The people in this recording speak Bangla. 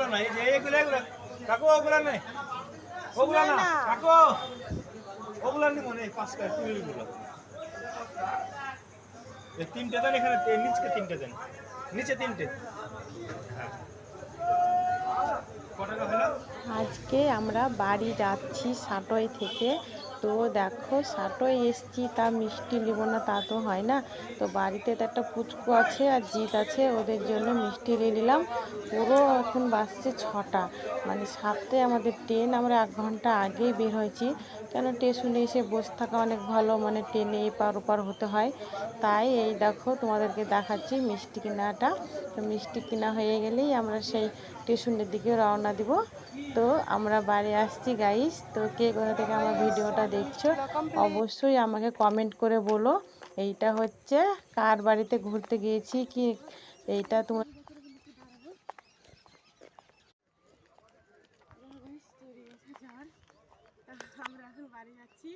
ওগুলো নাই, যে এগুলো এগুলো কাকু ওগুলো নেই, ওগুলো না কাকু, ওগুলো নি মনে 5টা টুলগুলো। এই 3টে দেন এখানে, নিচে 3টে দেন, নিচে 3টে। হ্যাঁ কত টাকা হলো? আজকে আমরা বাড়ি যাচ্ছি সাটয় থেকে। তো দেখো সাটয় এসছি, তা মিষ্টি নিব না তা তো হয় না। তো বাড়িতে তো একটা পুচকু আছে আর জিৎ আছে, ওদের জন্য মিষ্টি নিয়ে নিলাম। পুরো এখন বাজছে 6টা, মানে 7টায় আমাদের ট্রেন। আমরা 1 ঘন্টা আগেই বের হয়েছি, কেন স্টেশনে এসে বসে থাকা অনেক ভালো, মানে ট্রেনে এপার ওপার হতে হয়। তাই এই দেখো তোমাদেরকে দেখাচ্ছি মিষ্টি কেনাটা। তো মিষ্টি কেনা হয়ে গেলেই আমরা সেই স্টেশনের দিকে রওনা দিব। তো আমরা বাড়ি আসছি গাইস। তো কে কোথা থেকে আমার ভিডিওটা দেখছো অবশ্যই আমাকে কমেন্ট করে বলো। এইটা হচ্ছে কার বাড়িতে ঘুরতে গিয়েছি কি, এইটা তোমার আমরা এখন বাড়ি যাচ্ছি।